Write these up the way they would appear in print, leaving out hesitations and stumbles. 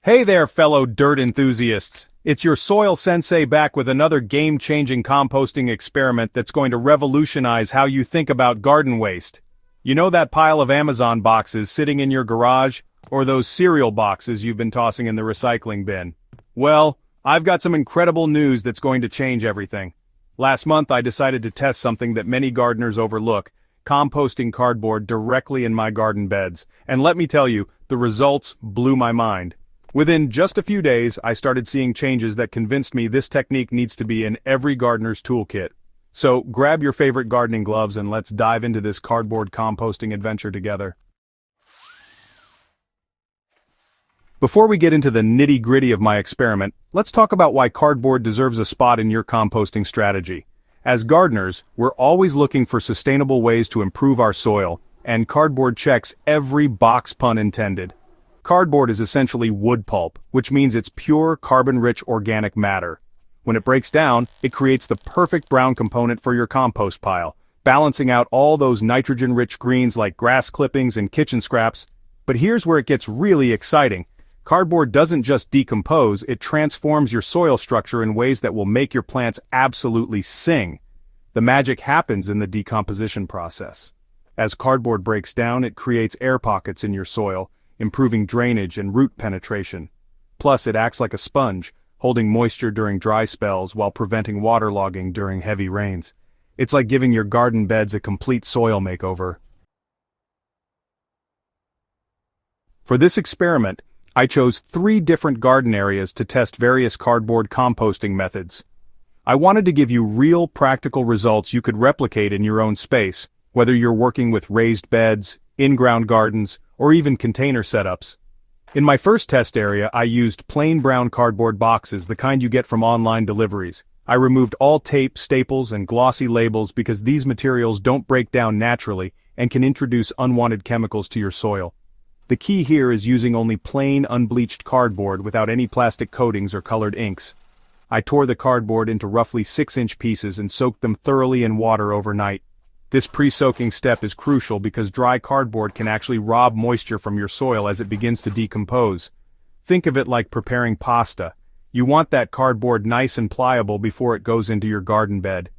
Hey there, fellow dirt enthusiasts! It's your soil sensei back with another game-changing composting experiment that's going to revolutionize how you think about garden waste. You know that pile of Amazon boxes sitting in your garage? Or those cereal boxes you've been tossing in the recycling bin? Well, I've got some incredible news that's going to change everything. Last month I decided to test something that many gardeners overlook: composting cardboard directly in my garden beds. And let me tell you, the results blew my mind. Within just a few days, I started seeing changes that convinced me this technique needs to be in every gardener's toolkit. So grab your favorite gardening gloves and let's dive into this cardboard composting adventure together. Before we get into the nitty-gritty of my experiment, let's talk about why cardboard deserves a spot in your composting strategy. As gardeners, we're always looking for sustainable ways to improve our soil, and cardboard checks every box, pun intended. Cardboard is essentially wood pulp, which means it's pure carbon-rich organic matter. When it breaks down, it creates the perfect brown component for your compost pile, balancing out all those nitrogen-rich greens like grass clippings and kitchen scraps. But here's where it gets really exciting. Cardboard doesn't just decompose, it transforms your soil structure in ways that will make your plants absolutely sing. The magic happens in the decomposition process. As cardboard breaks down, it creates air pockets in your soil, improving drainage and root penetration. Plus, it acts like a sponge, holding moisture during dry spells while preventing waterlogging during heavy rains. It's like giving your garden beds a complete soil makeover. For this experiment, I chose 3 different garden areas to test various cardboard composting methods. I wanted to give you real practical results you could replicate in your own space, whether you're working with raised beds, in-ground gardens, or even container setups. In my first test area, I used plain brown cardboard boxes, the kind you get from online deliveries. I removed all tape, staples, and glossy labels because these materials don't break down naturally and can introduce unwanted chemicals to your soil. The key here is using only plain, unbleached cardboard without any plastic coatings or colored inks. I tore the cardboard into roughly 6-inch pieces and soaked them thoroughly in water overnight. This pre-soaking step is crucial because dry cardboard can actually rob moisture from your soil as it begins to decompose. Think of it like preparing pasta. You want that cardboard nice and pliable before it goes into your garden bed.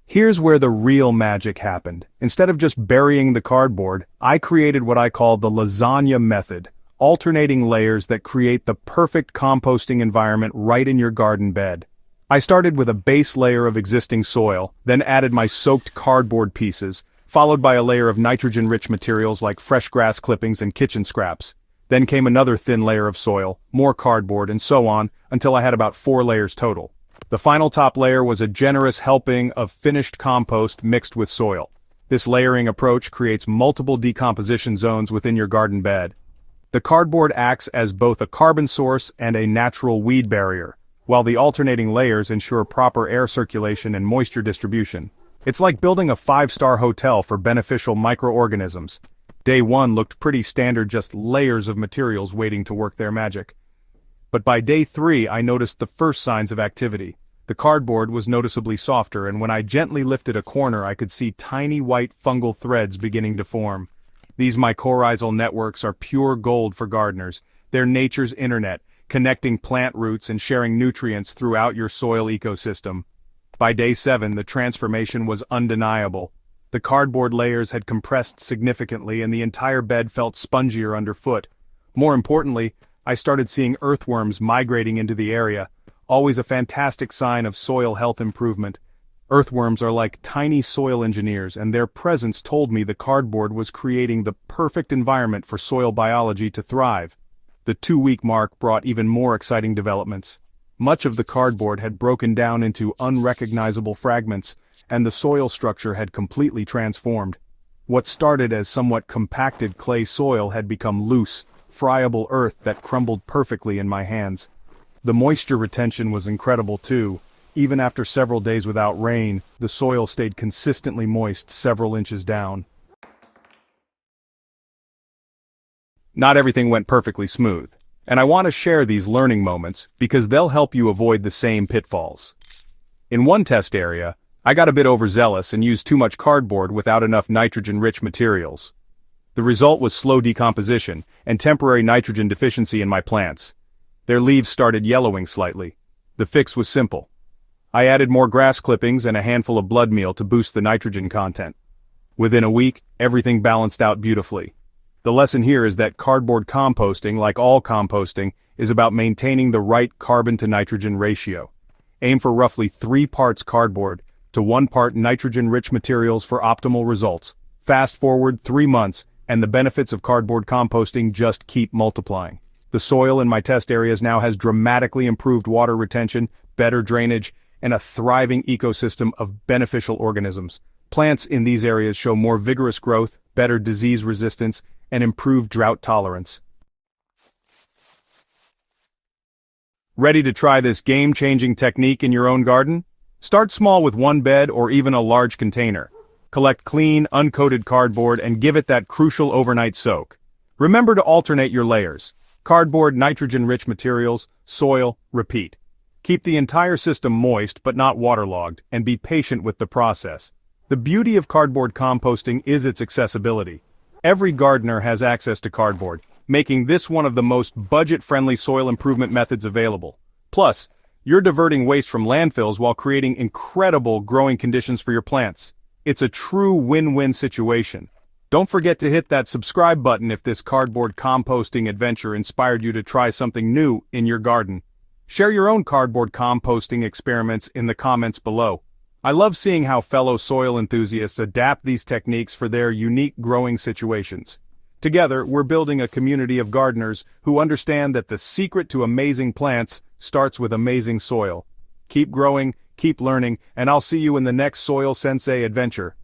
Here's where the real magic happened. Instead of just burying the cardboard, I created what I call the lasagna method, alternating layers that create the perfect composting environment right in your garden bed. I started with a base layer of existing soil, then added my soaked cardboard pieces, followed by a layer of nitrogen-rich materials like fresh grass clippings and kitchen scraps. Then came another thin layer of soil, more cardboard, and so on, until I had about 4 layers total. The final top layer was a generous helping of finished compost mixed with soil. This layering approach creates multiple decomposition zones within your garden bed. The cardboard acts as both a carbon source and a natural weed barrier, while the alternating layers ensure proper air circulation and moisture distribution. It's like building a 5-star hotel for beneficial microorganisms. Day 1 looked pretty standard, just layers of materials waiting to work their magic. But by day 3 I noticed the first signs of activity. The cardboard was noticeably softer, and when I gently lifted a corner I could see tiny white fungal threads beginning to form. These mycorrhizal networks are pure gold for gardeners. They're nature's internet, connecting plant roots and sharing nutrients throughout your soil ecosystem. By day 7, the transformation was undeniable. The cardboard layers had compressed significantly and the entire bed felt spongier underfoot. More importantly, I started seeing earthworms migrating into the area, always a fantastic sign of soil health improvement. Earthworms are like tiny soil engineers, and their presence told me the cardboard was creating the perfect environment for soil biology to thrive. The 2-week mark brought even more exciting developments. Much of the cardboard had broken down into unrecognizable fragments, and the soil structure had completely transformed. What started as somewhat compacted clay soil had become loose, friable earth that crumbled perfectly in my hands. The moisture retention was incredible too. Even after several days without rain, the soil stayed consistently moist several inches down. Not everything went perfectly smooth, and I want to share these learning moments because they'll help you avoid the same pitfalls. In one test area, I got a bit overzealous and used too much cardboard without enough nitrogen-rich materials. The result was slow decomposition and temporary nitrogen deficiency in my plants. Their leaves started yellowing slightly. The fix was simple. I added more grass clippings and a handful of blood meal to boost the nitrogen content. Within a week, everything balanced out beautifully. The lesson here is that cardboard composting, like all composting, is about maintaining the right carbon-to-nitrogen ratio. Aim for roughly 3 parts cardboard to 1 part nitrogen-rich materials for optimal results. Fast forward 3 months, and the benefits of cardboard composting just keep multiplying. The soil in my test areas now has dramatically improved water retention, better drainage, and a thriving ecosystem of beneficial organisms. Plants in these areas show more vigorous growth, better disease resistance, and improved drought tolerance. Ready to try this game-changing technique in your own garden? Start small with 1 bed or even a large container. Collect clean, uncoated cardboard and give it that crucial overnight soak. Remember to alternate your layers. Cardboard, nitrogen-rich materials, soil, repeat. Keep the entire system moist but not waterlogged, and be patient with the process. The beauty of cardboard composting is its accessibility. Every gardener has access to cardboard, making this one of the most budget-friendly soil improvement methods available. Plus, you're diverting waste from landfills while creating incredible growing conditions for your plants. It's a true win-win situation. Don't forget to hit that subscribe button if this cardboard composting adventure inspired you to try something new in your garden. Share your own cardboard composting experiments in the comments below. I love seeing how fellow soil enthusiasts adapt these techniques for their unique growing situations. Together, we're building a community of gardeners who understand that the secret to amazing plants starts with amazing soil. Keep growing, keep learning, and I'll see you in the next Soil Sensei adventure.